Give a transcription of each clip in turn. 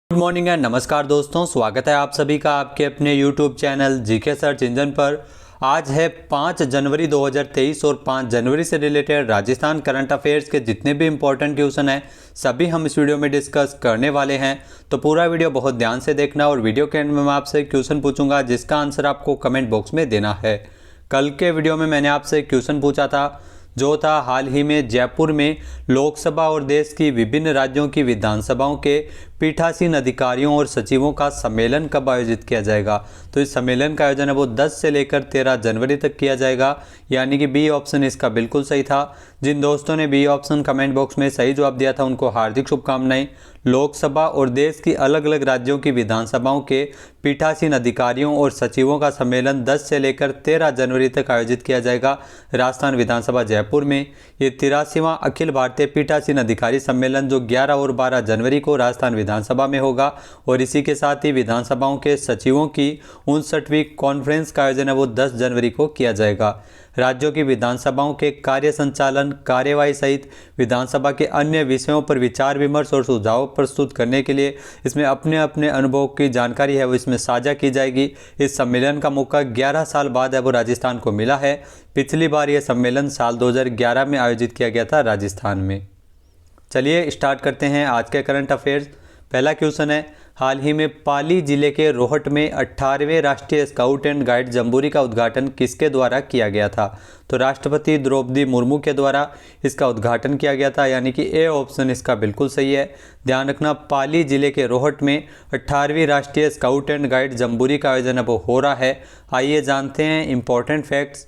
Good morning and नमस्कार दोस्तों, स्वागत है आप सभी का आपके अपने YouTube channel GK search engine पर। आज है 5 जनवरी 2023 और 5 जनवरी से रिलेटेड राजस्थान करंट अफेयर्स के जितने भी इंपॉर्टेंट क्वेश्चन हैं सभी हम इस वीडियो में डिस्कस करने वाले हैं। तो पूरा वीडियो बहुत ध्यान से देखना और वीडियो के एंड में मैं आपसे क्वेश्चन पूछूंगा जिसका आंसर आपको कमेंट बॉक्स में देना है। कल के वीडियो में मैंने आपसे क्वेश्चन पूछा था जो था हाल ही में जयपुर में लोकसभा और देश की विभिन्न राज्यों की विधानसभाओं के पीठासीन अधिकारियों और सचिवों का सम्मेलन कब आयोजित किया जाएगा। तो इस सम्मेलन का आयोजन है वो 10 से लेकर 13 जनवरी तक किया जाएगा, यानी कि बी ऑप्शन इसका बिल्कुल सही था। जिन दोस्तों ने बी ऑप्शन कमेंट बॉक्स में सही जवाब दिया था उनको हार्दिक शुभकामनाएं। लोकसभा और देश की अलग अलग राज्यों की विधानसभाओं के पीठासीन अधिकारियों और सचिवों का सम्मेलन 10 से लेकर 13 जनवरी तक आयोजित किया जाएगा राजस्थान विधानसभा जयपुर में। ये 83वां अखिल भारतीय पीठासीन अधिकारी सम्मेलन जो 11 और 12 जनवरी को राजस्थान विधानसभा में होगा और इसी के साथ ही विधानसभाओं के सचिवों की 59वीं कॉन्फ्रेंस का आयोजन है वो 10 जनवरी को किया जाएगा। राज्यों की विधानसभाओं के कार्य संचालन, कार्यवाही सहित विधानसभा के अन्य विषयों पर विचार विमर्श और सुझाव प्रस्तुत करने के लिए इसमें अपने अपने अनुभव की जानकारी है वो इसमें साझा की जाएगी। इस सम्मेलन का मौका 11 साल बाद है वो राजस्थान को मिला है। पिछली बार यह सम्मेलन साल 2011 में आयोजित किया गया था राजस्थान में। चलिए स्टार्ट करते हैं आज के करंट अफेयर्स। पहला क्वेश्चन है, हाल ही में पाली जिले के रोहट में 18वें राष्ट्रीय स्काउट एंड गाइड जंबूरी का उद्घाटन किसके द्वारा किया गया था। तो राष्ट्रपति द्रौपदी मुर्मू के द्वारा इसका उद्घाटन किया गया था, यानी कि ए ऑप्शन इसका बिल्कुल सही है। ध्यान रखना, पाली जिले के रोहट में 18वीं राष्ट्रीय स्काउट एंड गाइड जंबूरी का आयोजन अब हो रहा है। आइए जानते हैं इंपॉर्टेंट फैक्ट्स।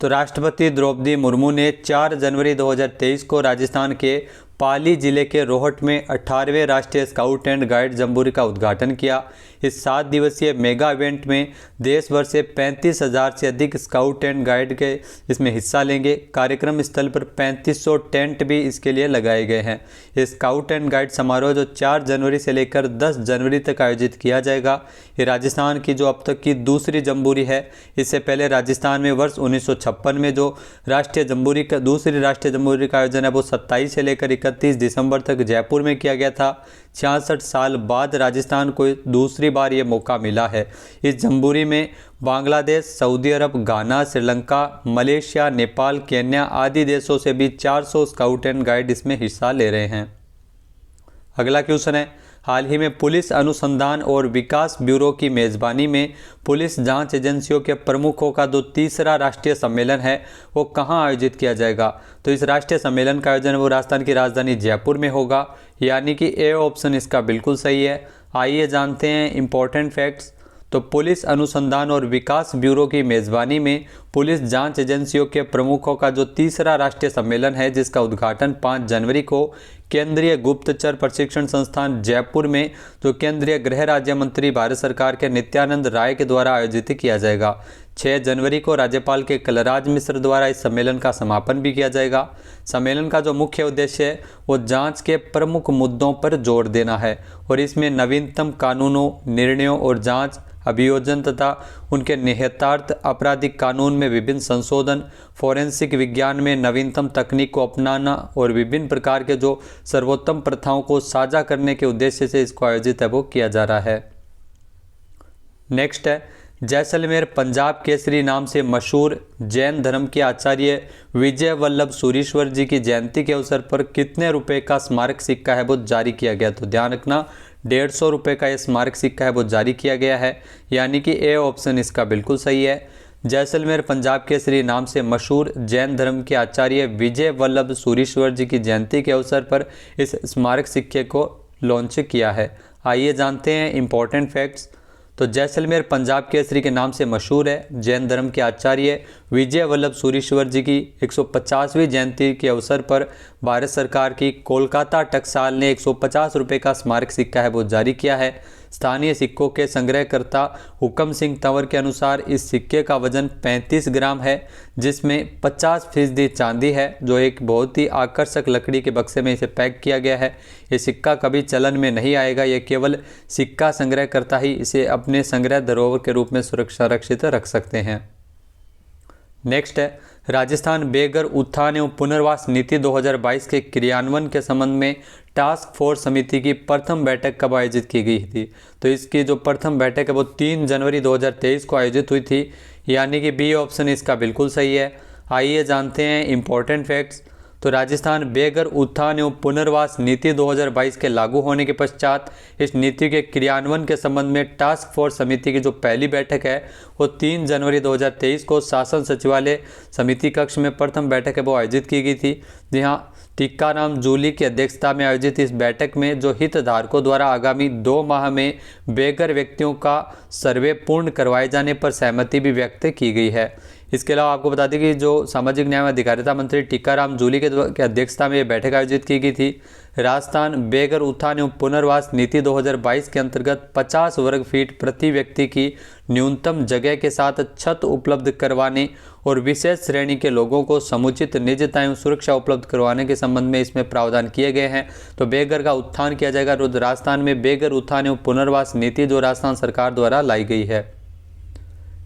तो राष्ट्रपति द्रौपदी मुर्मू ने 4 जनवरी 2023 को राजस्थान के पाली जिले के रोहट में 18वें राष्ट्रीय स्काउट एंड गाइड जंबूरी का उद्घाटन किया। इस 7 दिवसीय मेगा इवेंट में देश भर से 35,000 से अधिक स्काउट एंड गाइड के इसमें हिस्सा लेंगे। कार्यक्रम स्थल पर 3500 टेंट भी इसके लिए लगाए गए हैं। ये स्काउट एंड गाइड समारोह जो 4 जनवरी से लेकर 10 जनवरी तक आयोजित किया जाएगा। ये राजस्थान की जो अब तक की दूसरी जंबूरी है। इससे पहले राजस्थान में वर्ष 1956 में जो दूसरी राष्ट्रीय जंबूरी का आयोजन है वो 27 से लेकर 31 दिसंबर तक जयपुर में किया गया था। 66 साल बाद राजस्थान को दूसरी बार ये मौका मिला है। इस जंबूरी में बांग्लादेश, सऊदी अरब, घाना, श्रीलंका, मलेशिया, नेपाल, केन्या आदि देशों से भी 400 स्काउट एंड गाइड इसमें हिस्सा ले रहे हैं। अगला क्वेश्चन है, हाल ही में पुलिस अनुसंधान और विकास ब्यूरो की मेज़बानी में पुलिस जांच एजेंसियों के प्रमुखों का जो तीसरा राष्ट्रीय सम्मेलन है वो कहां आयोजित किया जाएगा। तो इस राष्ट्रीय सम्मेलन का आयोजन वो राजस्थान की राजधानी जयपुर में होगा, यानी कि ए ऑप्शन इसका बिल्कुल सही है। आइए जानते हैं इंपॉर्टेंट फैक्ट्स। तो पुलिस अनुसंधान और विकास ब्यूरो की मेज़बानी में पुलिस जांच एजेंसियों के प्रमुखों का जो तीसरा राष्ट्रीय सम्मेलन है जिसका उद्घाटन 5 जनवरी को केंद्रीय गुप्तचर प्रशिक्षण संस्थान जयपुर में जो केंद्रीय गृह राज्य मंत्री भारत सरकार के नित्यानंद राय के द्वारा आयोजित किया जाएगा। 6 जनवरी को राज्यपाल के कलराज मिश्र द्वारा इस सम्मेलन का समापन भी किया जाएगा। सम्मेलन का जो मुख्य उद्देश्य है वो जांच के प्रमुख मुद्दों पर जोर देना है और इसमें नवीनतम कानूनों, निर्णयों और जांच अभियोजन तथा उनके निहितार्थ, आपराधिक कानून में विभिन्न संशोधन, फोरेंसिक विज्ञान में नवीनतम तकनीक को अपनाना और विभिन्न प्रकार के जो सर्वोत्तम प्रथाओं को साझा करने के उद्देश्य से इसको आयोजित है वो किया जा रहा है। नेक्स्ट है, जैसलमेर पंजाब केसरी नाम से मशहूर जैन धर्म के आचार्य विजय वल्लभ सूरीश्वर जी की जयंती के अवसर पर कितने रुपए का स्मारक सिक्का है वो जारी किया गया। तो ध्यान रखना, 150 रुपये का यह स्मारक सिक्का है वो जारी किया गया है, यानी कि ए ऑप्शन इसका बिल्कुल सही है। जैसलमेर पंजाब केसरी नाम से मशहूर जैन धर्म के आचार्य विजय वल्लभ सूरीश्वर जी की जयंती के अवसर पर इस स्मारक सिक्के को लॉन्च किया है। आइए जानते हैं इंपॉर्टेंट फैक्ट्स। तो जैसलमेर पंजाब केसरी के नाम से मशहूर है जैन धर्म के आचार्य विजय वल्लभ सूरीश्वर जी की 150वीं जयंती के अवसर पर भारत सरकार की कोलकाता टकसाल ने 150 रुपये का स्मारक सिक्का है वो जारी किया है। स्थानीय सिक्कों के संग्रहकर्ता हुक्म सिंह तंवर के अनुसार इस सिक्के का वजन 35 ग्राम है, जिसमें 50% चांदी है जो एक बहुत ही आकर्षक लकड़ी के बक्से में इसे पैक किया गया है। ये सिक्का कभी चलन में नहीं आएगा, ये केवल सिक्का संग्रहकर्ता ही इसे अपने संग्रह धरोहर के रूप में सुरक्षित रख सकते हैं। नेक्स्ट है, राजस्थान बेघर उत्थान एवं पुनर्वास नीति 2022 के क्रियान्वयन के संबंध में टास्क फोर्स समिति की प्रथम बैठक कब आयोजित की गई थी? तो इसकी जो प्रथम बैठक है वो 3 जनवरी 2023 को आयोजित हुई थी, यानी कि बी ऑप्शन इसका बिल्कुल सही है। आइए जानते हैं इम्पोर्टेंट फैक्ट्स। तो राजस्थान बेघर उत्थान एवं पुनर्वास नीति 2022 के लागू होने के पश्चात इस नीति के क्रियान्वयन के संबंध में टास्क फोर्स समिति की जो पहली बैठक है वो 3 जनवरी 2023 को शासन सचिवालय समिति कक्ष में प्रथम बैठक है वो आयोजित की गई थी। जहाँ टीकाराम जूली की अध्यक्षता में आयोजित इस बैठक में जो हितधारकों द्वारा आगामी 2 माह में बेघर व्यक्तियों का सर्वे पूर्ण करवाए जाने पर सहमति भी व्यक्त की गई है। इसके अलावा आपको बता दें कि जो सामाजिक न्याय एवं अधिकारिता मंत्री टीकाराम जूली के अध्यक्षता में ये बैठक आयोजित की गई थी। राजस्थान बेघर उत्थान एवं पुनर्वास नीति 2022 के अंतर्गत 50 वर्ग फीट प्रति व्यक्ति की न्यूनतम जगह के साथ छत उपलब्ध करवाने और विशेष श्रेणी के लोगों को समुचित निजता एवं सुरक्षा उपलब्ध करवाने के संबंध में इसमें प्रावधान किए गए हैं। तो बेघर का उत्थान किया जाएगा। राजस्थान में बेघर उत्थान एवं पुनर्वास नीति जो राजस्थान सरकार द्वारा लाई गई है।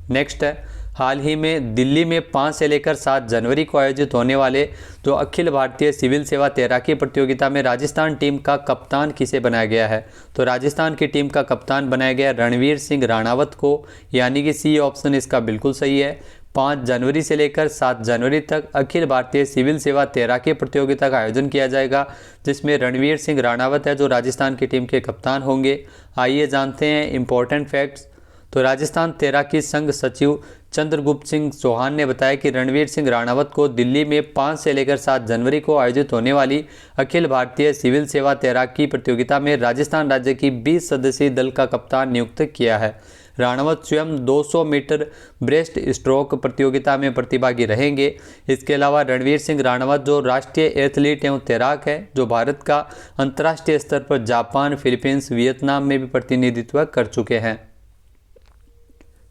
नेक्स्ट है, हाल ही में दिल्ली में 5 से लेकर 7 जनवरी को आयोजित होने वाले जो अखिल भारतीय सिविल सेवा तैराकी प्रतियोगिता में राजस्थान टीम का कप्तान किसे बनाया गया है? तो राजस्थान की टीम का कप्तान बनाया गया रणवीर सिंह राणावत को, यानी कि सी ऑप्शन इसका बिल्कुल सही है। 5 जनवरी से लेकर 7 जनवरी तक अखिल भारतीय सिविल सेवा तैराकी प्रतियोगिता का आयोजन किया जाएगा, जिसमें रणवीर सिंह राणावत है जो राजस्थान की टीम के कप्तान होंगे। आइए जानते हैं इम्पोर्टेंट फैक्ट्स। तो राजस्थान तैराकी संघ सचिव चंद्रगुप्त सिंह चौहान ने बताया कि रणवीर सिंह राणावत को दिल्ली में 5 से लेकर 7 जनवरी को आयोजित होने वाली अखिल भारतीय सिविल सेवा तैराकी प्रतियोगिता में राजस्थान राज्य की 20 सदस्यीय दल का कप्तान नियुक्त किया है। राणावत स्वयं 200 मीटर ब्रेस्ट स्ट्रोक प्रतियोगिता में प्रतिभागी रहेंगे। इसके अलावा रणवीर सिंह राणावत जो राष्ट्रीय एथलीट एवं तैराक है जो भारत का अंतर्राष्ट्रीय स्तर पर जापान, फिलीपींस, वियतनाम में भी प्रतिनिधित्व कर चुके हैं।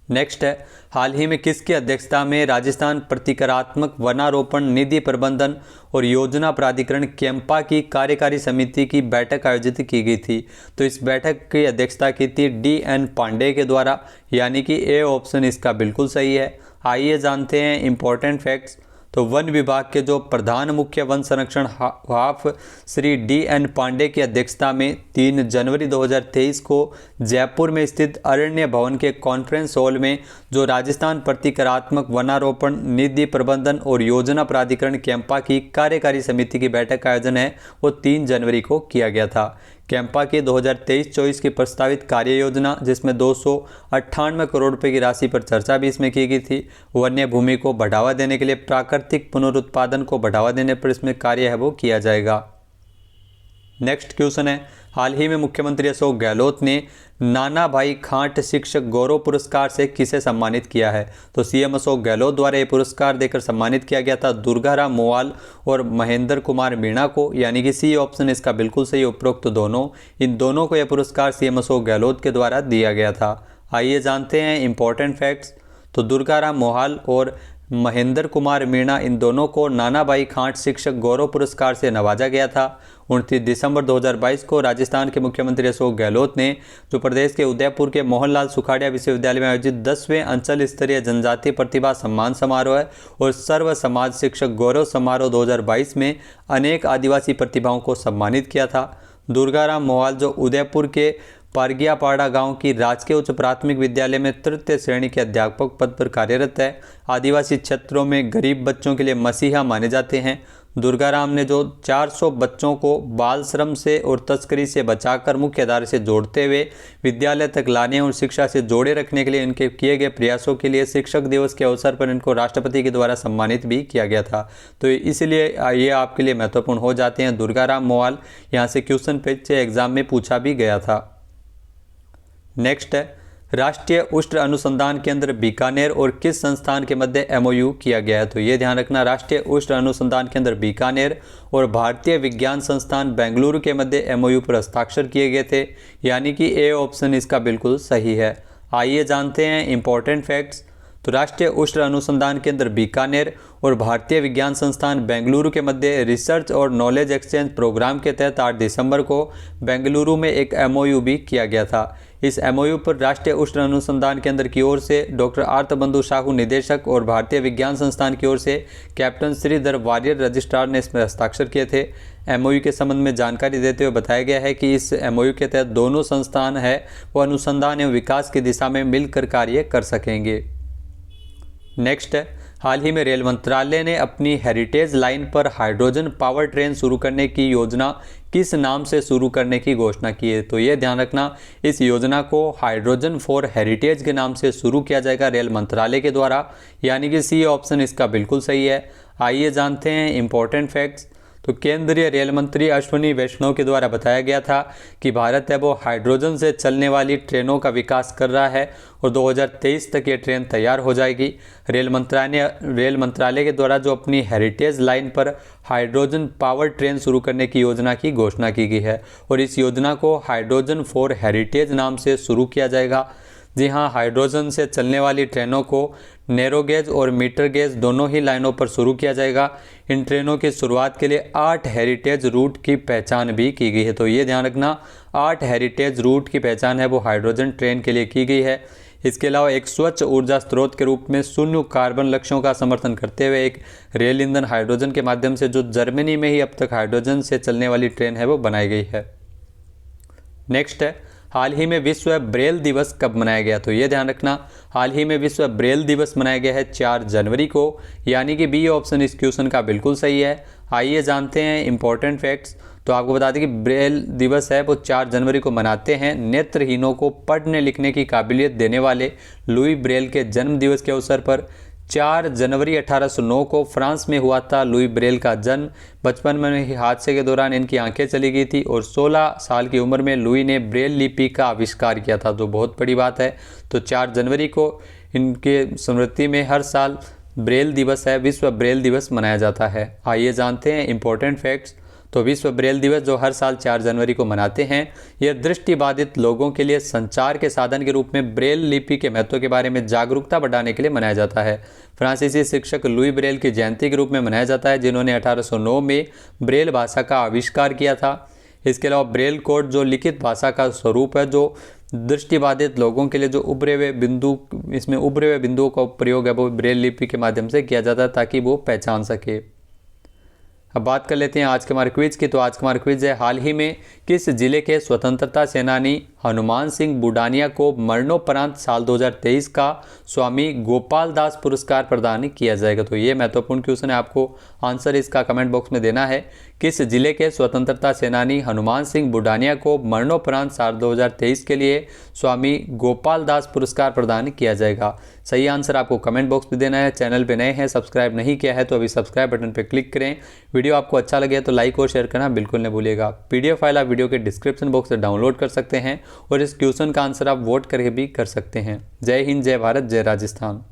नेक्स्ट है, हाल ही में किसकी अध्यक्षता में राजस्थान प्रतिकारात्मक वनारोपण निधि प्रबंधन और योजना प्राधिकरण कैंपा की कार्यकारी समिति की बैठक आयोजित की गई थी? तो इस बैठक की अध्यक्षता की थी DN पांडे के द्वारा, यानी कि ए ऑप्शन इसका बिल्कुल सही है। आइए जानते हैं इम्पोर्टेंट फैक्ट्स। तो वन विभाग के जो प्रधान मुख्य वन संरक्षण हाफ श्री DN पांडे की अध्यक्षता में 3 जनवरी 2023 को जयपुर में स्थित अरण्य भवन के कॉन्फ्रेंस हॉल में जो राजस्थान प्रतिकारात्मक वनारोपण निधि प्रबंधन और योजना प्राधिकरण कैंपा की कार्यकारी समिति की बैठक का आयोजन है वो 3 जनवरी को किया गया था। कैंपा के 2023-24 की प्रस्तावित कार्य योजना जिसमें 298 करोड़ रुपए की राशि पर चर्चा भी इसमें की गई थी। वन्य भूमि को बढ़ावा देने के लिए प्राकृतिक पुनरुत्पादन को बढ़ावा देने पर इसमें कार्य है वो किया जाएगा। नेक्स्ट क्वेश्चन है, हाल ही में मुख्यमंत्री अशोक गहलोत ने नाना भाई खांट शिक्षक गौरव पुरस्कार से किसे सम्मानित किया है? तो सीएम अशोक गहलोत द्वारा ये पुरस्कार देकर सम्मानित किया गया था दुर्गाराम मोवाल और महेंद्र कुमार मीणा को, यानी कि सी ऑप्शन इसका बिल्कुल सही। उपरोक्त दोनों इन दोनों को यह पुरस्कार सीएम अशोक गहलोत के द्वारा दिया गया था। आइए जानते हैं इम्पोर्टेंट फैक्ट्स। तो दुर्गाराम मोवाल और महेंद्र कुमार मीणा इन दोनों को नाना भाई खांट शिक्षक गौरव पुरस्कार से नवाजा गया था। 29 दिसंबर 2022 को राजस्थान के मुख्यमंत्री अशोक गहलोत ने जो प्रदेश के उदयपुर के मोहनलाल सुखाड़िया विश्वविद्यालय में आयोजित 10वें अंचल स्तरीय जनजातीय प्रतिभा सम्मान समारोह और सर्व समाज शिक्षक गौरव समारोह 2022 में अनेक आदिवासी प्रतिभाओं को सम्मानित किया था। दुर्गाराम मोवाल जो उदयपुर के पारगियापाड़ा गांव की राजकीय उच्च प्राथमिक विद्यालय में तृतीय श्रेणी के अध्यापक पद पर कार्यरत है। आदिवासी क्षेत्रों में गरीब बच्चों के लिए मसीहा माने जाते हैं। दुर्गाराम ने जो 400 बच्चों को बाल श्रम से और तस्करी से बचाकर मुख्य धारा से जोड़ते हुए विद्यालय तक लाने और शिक्षा से जोड़े रखने के लिए इनके किए गए प्रयासों के लिए शिक्षक दिवस के अवसर पर इनको राष्ट्रपति के द्वारा सम्मानित भी किया गया था। तो इसलिए ये आपके लिए महत्वपूर्ण हो जाते हैं। दुर्गाराम मोवाल यहाँ से क्वेश्चन पेज से एग्जाम में पूछा भी गया था। नेक्स्ट है, राष्ट्रीय उष्ण अनुसंधान केंद्र बीकानेर और किस संस्थान के मध्य MOU किया गया है? तो ये ध्यान रखना, राष्ट्रीय उष्ण अनुसंधान केंद्र बीकानेर और भारतीय विज्ञान संस्थान बेंगलुरु के मध्य MOU पर हस्ताक्षर किए गए थे, यानी कि ए ऑप्शन इसका बिल्कुल सही है। आइए जानते हैं इम्पोर्टेंट फैक्ट्स। तो राष्ट्रीय उष्ण अनुसंधान केंद्र बीकानेर और भारतीय विज्ञान संस्थान बेंगलुरु के मध्य रिसर्च और नॉलेज एक्सचेंज प्रोग्राम के तहत 8 दिसंबर को बेंगलुरु में एक MOU भी किया गया था। इस MOU पर राष्ट्रीय उष्ण अनुसंधान केंद्र की ओर से डॉक्टर आर्तबंधु साहू निदेशक और भारतीय विज्ञान संस्थान की ओर से कैप्टन श्रीधर वारियर रजिस्ट्रार ने इसमें हस्ताक्षर किए थे। MOU के संबंध में जानकारी देते हुए बताया गया है कि इस MOU के तहत दोनों संस्थान है वो अनुसंधान एवं विकास की दिशा में मिलकर कार्य कर सकेंगे। नेक्स्ट है, हाल ही में रेल मंत्रालय ने अपनी हेरिटेज लाइन पर हाइड्रोजन पावर ट्रेन शुरू करने की योजना किस नाम से शुरू करने की घोषणा की है। तो ये ध्यान रखना, इस योजना को हाइड्रोजन फॉर हेरिटेज के नाम से शुरू किया जाएगा रेल मंत्रालय के द्वारा, यानी कि सी ऑप्शन इसका बिल्कुल सही है। आइए जानते हैं इंपॉर्टेंट फैक्ट्स। तो केंद्रीय रेल मंत्री अश्विनी वैष्णव के द्वारा बताया गया था कि भारत है वो हाइड्रोजन से चलने वाली ट्रेनों का विकास कर रहा है और 2023 तक ये ट्रेन तैयार हो जाएगी। रेल मंत्रालय के द्वारा जो अपनी हेरिटेज लाइन पर हाइड्रोजन पावर ट्रेन शुरू करने की योजना की घोषणा की गई है और इस योजना को हाइड्रोजन फॉर हेरिटेज नाम से शुरू किया जाएगा। जी हाँ, हाइड्रोजन से चलने वाली ट्रेनों को नैरो गेज और मीटर गेज दोनों ही लाइनों पर शुरू किया जाएगा। इन ट्रेनों की शुरुआत के लिए 8 हेरिटेज रूट की पहचान भी की गई है। तो ये ध्यान रखना, 8 हेरिटेज रूट की पहचान है वो हाइड्रोजन ट्रेन के लिए की गई है। इसके अलावा एक स्वच्छ ऊर्जा स्रोत के रूप में शून्य कार्बन लक्ष्यों का समर्थन करते हुए एक रेल ईंधन हाइड्रोजन के माध्यम से जो जर्मनी में ही अब तक हाइड्रोजन से चलने वाली ट्रेन है वो बनाई गई है। नेक्स्ट है, हाल ही में विश्व ब्रेल दिवस कब मनाया गया। तो ये ध्यान रखना, हाल ही में विश्व ब्रेल दिवस मनाया गया है 4 जनवरी को, यानी कि बी ऑप्शन इस क्वेश्चन का बिल्कुल सही है। आइए जानते हैं इंपॉर्टेंट फैक्ट्स। तो आपको बता दें कि ब्रेल दिवस है वो 4 जनवरी को मनाते हैं नेत्रहीनों को पढ़ने लिखने की काबिलियत देने वाले लुई ब्रेल के जन्म दिवस के अवसर पर। 4 जनवरी 1809 को फ्रांस में हुआ था लुई ब्रेल का जन्म। बचपन में ही हादसे के दौरान इनकी आंखें चली गई थी और 16 साल की उम्र में लुई ने ब्रेल लिपि का आविष्कार किया था, तो बहुत बड़ी बात है। तो 4 जनवरी को इनके स्मृति में हर साल ब्रेल दिवस है, विश्व ब्रेल दिवस मनाया जाता है। आइए जानते हैं इंपॉर्टेंट फैक्ट्स। तो विश्व ब्रेल दिवस जो हर साल 4 जनवरी को मनाते हैं, यह दृष्टिबाधित लोगों के लिए संचार के साधन के रूप में ब्रेल लिपि के महत्व के बारे में जागरूकता बढ़ाने के लिए मनाया जाता है। फ्रांसीसी शिक्षक लुई ब्रेल की जयंती के रूप में मनाया जाता है, जिन्होंने 1809 में ब्रेल भाषा का आविष्कार किया था। इसके अलावा ब्रेल कोड जो लिखित भाषा का स्वरूप है, जो दृष्टिबाधित लोगों के लिए जो उभरे हुए बिंदुओं का प्रयोग है वो ब्रेल लिपि के माध्यम से किया जाता है ताकि वो पहचान सके। अब बात कर लेते हैं आज के हमारे क्विज की। तो आज का हमारा क्विज है, हाल ही में किस जिले के स्वतंत्रता सेनानी हनुमान सिंह बुडानिया को मरणोपरांत साल 2023 का स्वामी गोपाल दास पुरस्कार प्रदान किया जाएगा। तो ये महत्वपूर्ण क्वेश्चन है, आपको आंसर इसका कमेंट बॉक्स में देना है। किस जिले के स्वतंत्रता सेनानी हनुमान सिंह बुडानिया को मरणोपरांत साल 2023 के लिए स्वामी गोपाल दास पुरस्कार प्रदान किया जाएगा। सही आंसर आपको कमेंट बॉक्स में देना है। चैनल पे नए हैं, सब्सक्राइब नहीं किया है तो अभी सब्सक्राइब बटन पर क्लिक करें। वीडियो आपको अच्छा लगे तो लाइक और शेयर करना बिल्कुल न भूलिएगा। PDF फाइल आप वीडियो के डिस्क्रिप्शन बॉक्स से डाउनलोड कर सकते हैं और इस क्वेश्चन का आंसर आप वोट करके भी कर सकते हैं। जय हिंद, जय भारत, जय राजस्थान।